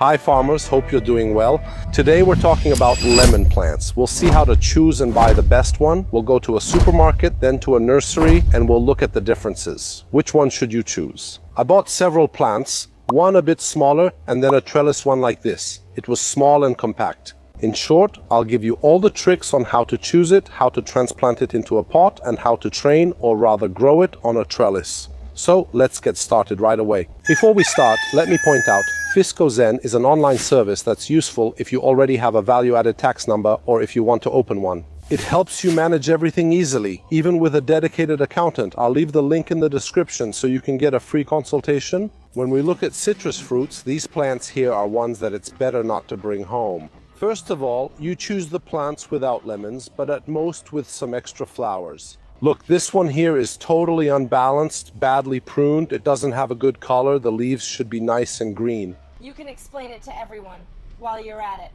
Hi farmers, hope you're doing well. Today we're talking about lemon plants. We'll see how to choose and buy the best one. We'll go to a supermarket, then to a nursery, and we'll look at the differences. Which one should you choose? I bought several plants, one a bit smaller and then a trellis one like this. It was small and compact. In short, I'll give you all the tricks on how to choose it, how to transplant it into a pot, and how to train, or rather grow it, on a trellis. So let's get started right away. Before we start, let me point out, FiscoZen is an online service that's useful if you already have a value-added tax number or if you want to open one. It helps you manage everything easily, even with a dedicated accountant. I'll leave the link in the description so you can get a free consultation. When we look at citrus fruits, these plants here are ones that it's better not to bring home. First of all, you choose the plants without lemons, but at most with some extra flowers. Look, this one here is totally unbalanced, badly pruned. It doesn't have a good color. The leaves should be nice and green. You can explain it to everyone while you're at it.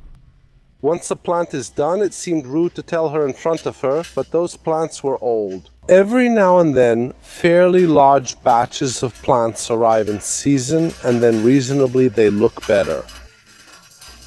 Once a plant is done, it seemed rude to tell her in front of her, but those plants were old. Every now and then, fairly large batches of plants arrive in season, and then reasonably they look better.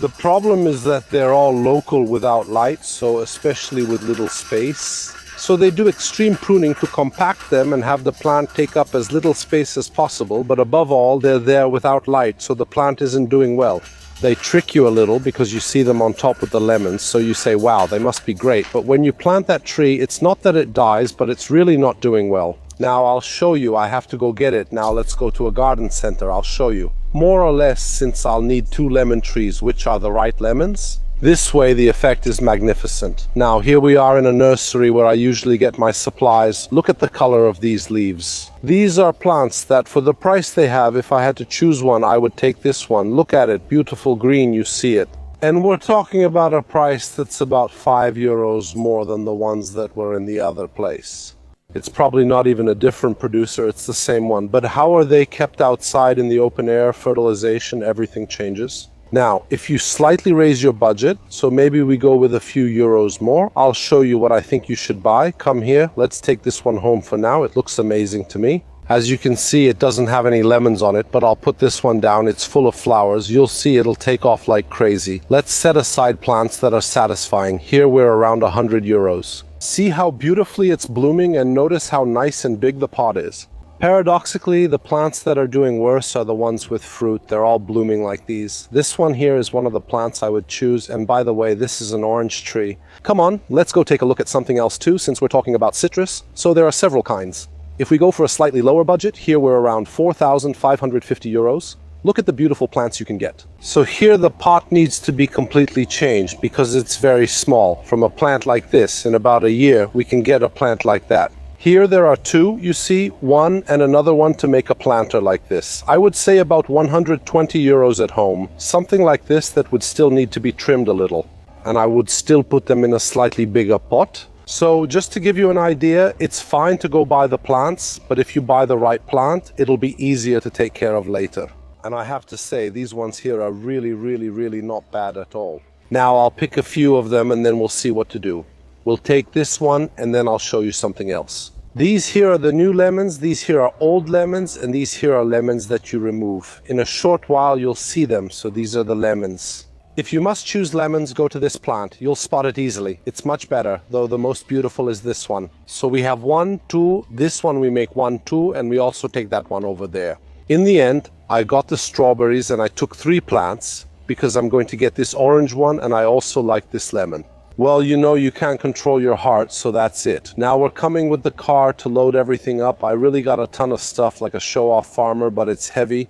The problem is that they're all local without light, so especially with little space. So they do extreme pruning to compact them and have the plant take up as little space as possible, but above all, they're there without light, so the plant isn't doing well. They trick you a little because you see them on top with the lemons, so you say, wow, they must be great. But when you plant that tree, it's not that it dies, but it's really not doing well. Now I'll show you. I have to go get it. Now let's go to a garden center. I'll show you. More or less, since I'll need 2 lemon trees, which are the right lemons. This way the effect is magnificent. Now here we are in a nursery where I usually get my supplies. Look at the color of these leaves. These are plants that for the price they have, if I had to choose one, I would take this one. Look at it, beautiful green, you see it. And we're talking about a price that's about €5 more than the ones that were in the other place. It's probably not even a different producer, it's the same one. But how are they kept outside in the open air, fertilization, everything changes. Now, if you slightly raise your budget, so maybe we go with a few euros more, I'll show you what I think you should buy. Come here, let's take this one home for now. It looks amazing to me. As you can see, it doesn't have any lemons on it, but I'll put this one down. It's full of flowers. You'll see it'll take off like crazy. Let's set aside plants that are satisfying. Here we're around €100. See how beautifully it's blooming, and notice how nice and big the pot is. Paradoxically, the plants that are doing worse are the ones with fruit. They're all blooming like these. This one here is one of the plants I would choose, and by the way, this is an orange tree. Come on, let's go take a look at something else too, since we're talking about citrus. So there are several kinds. If we go for a slightly lower budget, here we're around €4,550. Look at the beautiful plants you can get. So here the pot needs to be completely changed because it's very small. From a plant like this, in about a year, we can get a plant like that. Here there are 2, you see, one and another one to make a planter like this. I would say about €120 at home. Something like this that would still need to be trimmed a little. And I would still put them in a slightly bigger pot. So just to give you an idea, it's fine to go buy the plants, but if you buy the right plant, it'll be easier to take care of later. And I have to say, these ones here are really not bad at all. Now I'll pick a few of them and then we'll see what to do. We'll take this one and then I'll show you something else. These here are the new lemons, these here are old lemons, and these here are lemons that you remove. In a short while you'll see them, so these are the lemons. If you must choose lemons, go to this plant. You'll spot it easily. It's much better, though the most beautiful is this one. So we have 1, 2, this one we make 1, 2, and we also take that one over there. In the end, I got the strawberries and I took 3 plants because I'm going to get this orange one and I also like this lemon. Well, you know you can't control your heart, so that's it. Now we're coming with the car to load everything up. I really got a ton of stuff like a show-off farmer, but it's heavy.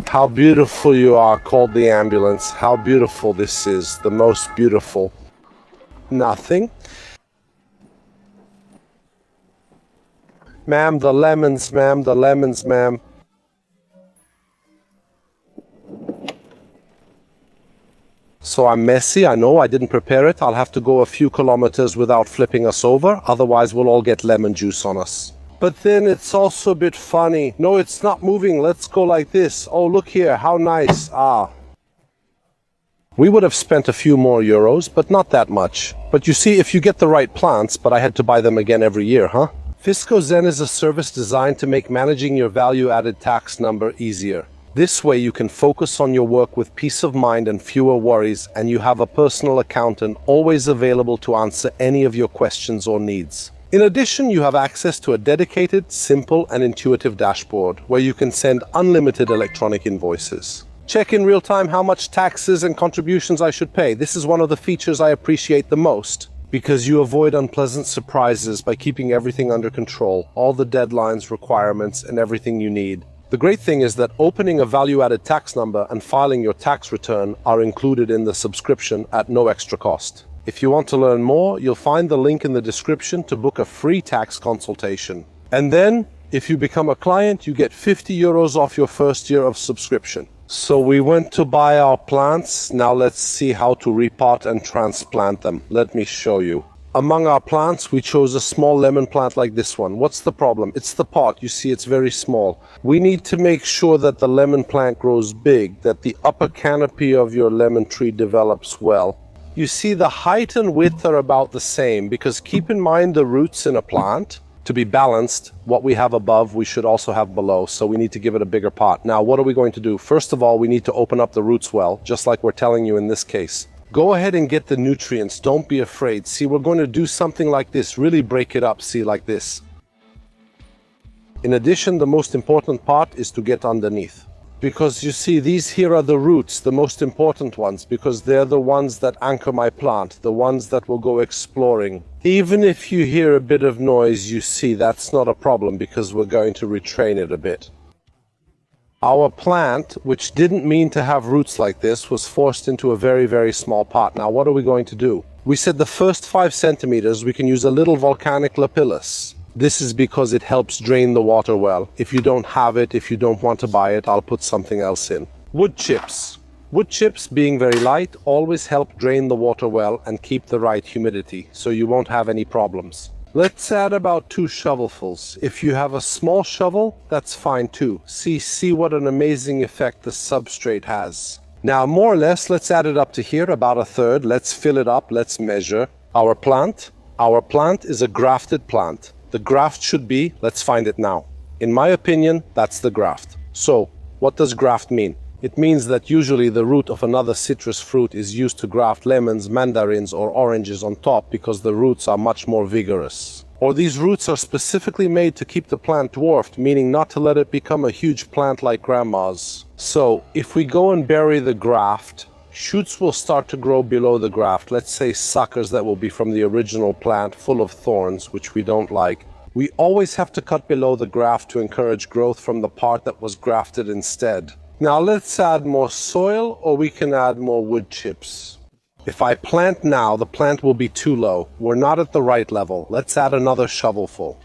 How beautiful you are, called the ambulance. How beautiful this is, the most beautiful. Nothing. Ma'am, the lemons, ma'am, the lemons, ma'am. So I'm messy, I know, I didn't prepare it. I'll have to go a few kilometers without flipping us over, otherwise we'll all get lemon juice on us. But then it's also a bit funny. No, it's not moving, let's go like this. Oh, look here, how nice. We would have spent a few more euros, but not that much. But you see, if you get the right plants, but I had to buy them again every year, huh? FiscoZen is a service designed to make managing your value-added tax number easier. This way you can focus on your work with peace of mind and fewer worries, and you have a personal accountant always available to answer any of your questions or needs. In addition, you have access to a dedicated, simple, and intuitive dashboard where you can send unlimited electronic invoices. Check in real time how much taxes and contributions I should pay. This is one of the features I appreciate the most, because you avoid unpleasant surprises by keeping everything under control, all the deadlines, requirements, and everything you need. The great thing is that opening a value-added tax number and filing your tax return are included in the subscription at no extra cost. If you want to learn more, you'll find the link in the description to book a free tax consultation. And then, if you become a client, you get 50 euros off your first year of subscription. So we went to buy our plants. Now let's see how to repot and transplant them. Let me show you. Among our plants, we chose a small lemon plant like this one. What's the problem? It's the pot. You see, it's very small. We need to make sure that the lemon plant grows big, that the upper canopy of your lemon tree develops well. You see, the height and width are about the same, because keep in mind the roots in a plant. To be balanced, what we have above, we should also have below, so we need to give it a bigger pot. Now, what are we going to do? First of all, we need to open up the roots well, just like we're telling you in this case. Go ahead and get the nutrients. Don't be afraid. See, we're going to do something like this. Really break it up, see, like this. In addition, the most important part is to get underneath. Because you see, these here are the roots, the most important ones, because they're the ones that anchor my plant, the ones that will go exploring. Even if you hear a bit of noise, you see, that's not a problem, because we're going to retrain it a bit. Our plant, which didn't mean to have roots like this, was forced into a very, very small pot. Now, what are we going to do? We said the first 5 centimeters, we can use a little volcanic lapillus. This is because it helps drain the water well. If you don't have it, if you don't want to buy it, I'll put something else in. Wood chips. Wood chips, being very light, always help drain the water well and keep the right humidity, so you won't have any problems. Let's add about 2 shovelfuls. If you have a small shovel, that's fine too. See what an amazing effect the substrate has. Now, more or less, let's add it up to here, about a third. Let's fill it up, let's measure. Our plant is a grafted plant. The graft should be, let's find it now. In my opinion, that's the graft. So, what does graft mean? It means that usually the root of another citrus fruit is used to graft lemons, mandarins, or oranges on top because the roots are much more vigorous. Or these roots are specifically made to keep the plant dwarfed, meaning not to let it become a huge plant like grandma's. So, if we go and bury the graft, shoots will start to grow below the graft, let's say suckers that will be from the original plant full of thorns, which we don't like. We always have to cut below the graft to encourage growth from the part that was grafted instead. Now let's add more soil, or we can add more wood chips. If I plant now, the plant will be too low. We're not at the right level. Let's add another shovelful.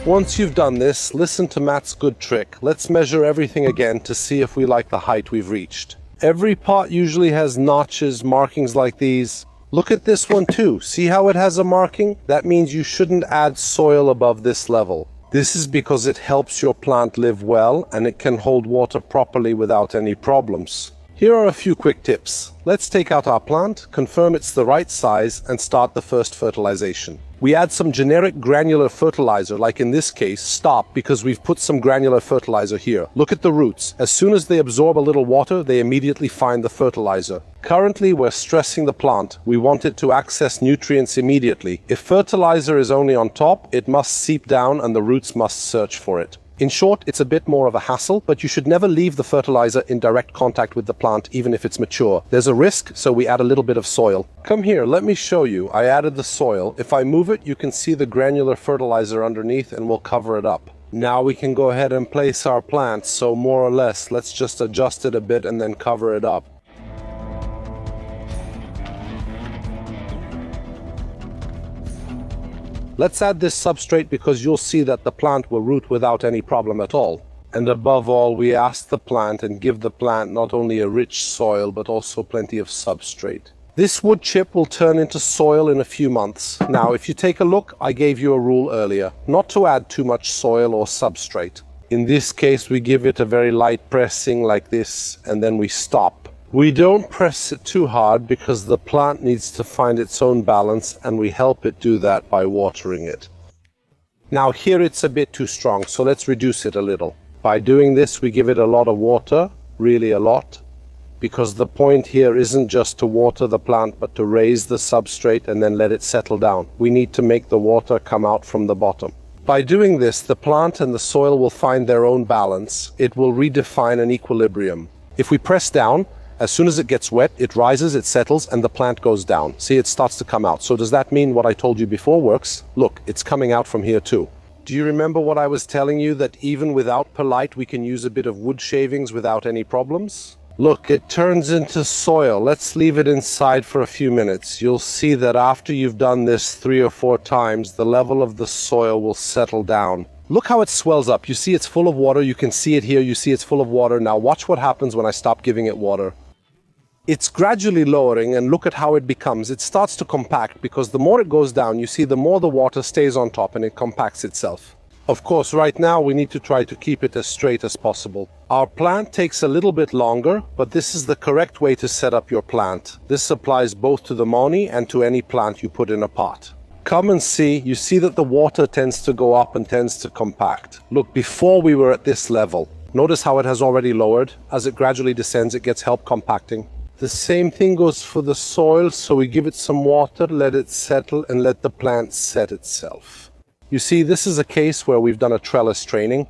Once you've done this, listen to Matt's good trick. Let's measure everything again to see if we like the height we've reached. Every pot usually has notches, markings like these. Look at this one too. See how it has a marking? That means you shouldn't add soil above this level. This is because it helps your plant live well and it can hold water properly without any problems. Here are a few quick tips. Let's take out our plant, confirm it's the right size, and start the first fertilization. We add some generic granular fertilizer, like in this case, stop, because we've put some granular fertilizer here. Look at the roots. As soon as they absorb a little water, they immediately find the fertilizer. Currently, we're stressing the plant. We want it to access nutrients immediately. If fertilizer is only on top, it must seep down and the roots must search for it. In short, it's a bit more of a hassle, but you should never leave the fertilizer in direct contact with the plant, even if it's mature. There's a risk, so we add a little bit of soil. Come here, let me show you. I added the soil. If I move it, you can see the granular fertilizer underneath, and we'll cover it up. Now we can go ahead and place our plant, so more or less, let's just adjust it a bit and then cover it up. Let's add this substrate because you'll see that the plant will root without any problem at all. And above all, we ask the plant and give the plant not only a rich soil, but also plenty of substrate. This wood chip will turn into soil in a few months. Now, if you take a look, I gave you a rule earlier, not to add too much soil or substrate. In this case, we give it a very light pressing like this, and then we stop. We don't press it too hard because the plant needs to find its own balance, and we help it do that by watering it. Now here it's a bit too strong, so let's reduce it a little. By doing this, we give it a lot of water, really a lot, because the point here isn't just to water the plant, but to raise the substrate and then let it settle down. We need to make the water come out from the bottom. By doing this, the plant and the soil will find their own balance. It will redefine an equilibrium. If we press down, as soon as it gets wet, it rises, it settles, and the plant goes down. See, it starts to come out. So does that mean what I told you before works? Look, it's coming out from here too. Do you remember what I was telling you, that even without perlite, we can use a bit of wood shavings without any problems? Look, it turns into soil. Let's leave it inside for a few minutes. You'll see that after you've done this 3 or 4 times, the level of the soil will settle down. Look how it swells up. You see it's full of water. You can see it here. You see it's full of water. Now watch what happens when I stop giving it water. It's gradually lowering, and look at how it becomes. It starts to compact because the more it goes down, you see the more the water stays on top and it compacts itself. Of course, right now we need to try to keep it as straight as possible. Our plant takes a little bit longer, but this is the correct way to set up your plant. This applies both to the Moni and to any plant you put in a pot. Come and see, you see that the water tends to go up and tends to compact. Look, before we were at this level. Notice how it has already lowered. As it gradually descends, it gets help compacting. The same thing goes for the soil, so we give it some water, let it settle, and let the plant set itself. You see, this is a case where we've done a trellis training.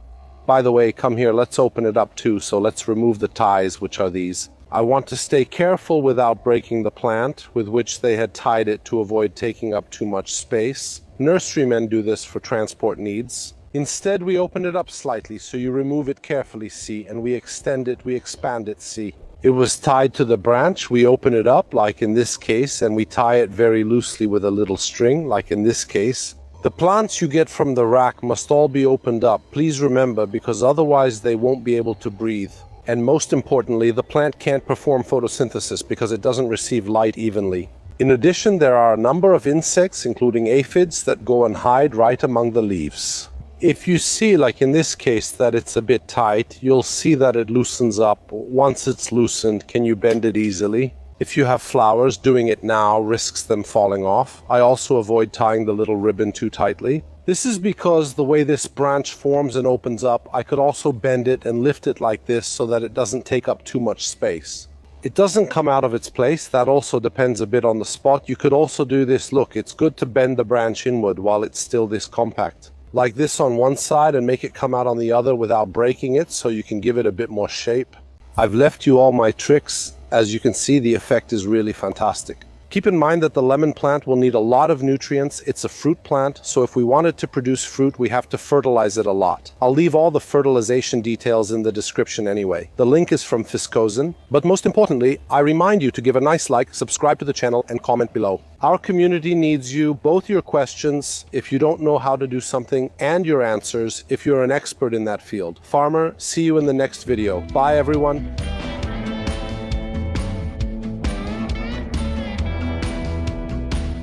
By the way, come here, let's open it up too, so let's remove the ties, which are these. I want to stay careful without breaking the plant, with which they had tied it to avoid taking up too much space. Nurserymen do this for transport needs. Instead, we open it up slightly, so you remove it carefully, see, and we extend it, we expand it, see. It was tied to the branch. We open it up, like in this case, and we tie it very loosely with a little string, like in this case. The plants you get from the rack must all be opened up, please remember, because otherwise they won't be able to breathe. And most importantly, the plant can't perform photosynthesis because it doesn't receive light evenly. In addition, there are a number of insects, including aphids, that go and hide right among the leaves. If you see, like in this case, that it's a bit tight, you'll see that it loosens up. Once it's loosened, can you bend it easily? If you have flowers, doing it now risks them falling off. I also avoid tying the little ribbon too tightly. This is because the way this branch forms and opens up, I could also bend it and lift it like this so that it doesn't take up too much space. It doesn't come out of its place. That also depends a bit on the spot. You could also do this. Look, it's good to bend the branch inward while it's still this compact. Like this on one side and make it come out on the other without breaking it, so you can give it a bit more shape. I've left you all my tricks. As you can see, the effect is really fantastic. Keep in mind that the lemon plant will need a lot of nutrients. It's a fruit plant, so if we want it to produce fruit, we have to fertilize it a lot. I'll leave all the fertilization details in the description anyway. The link is from Fiskozen. But most importantly, I remind you to give a nice like, subscribe to the channel, and comment below. Our community needs you, both your questions, if you don't know how to do something, and your answers, if you're an expert in that field. Farmer, see you in the next video. Bye, everyone.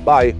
Bye.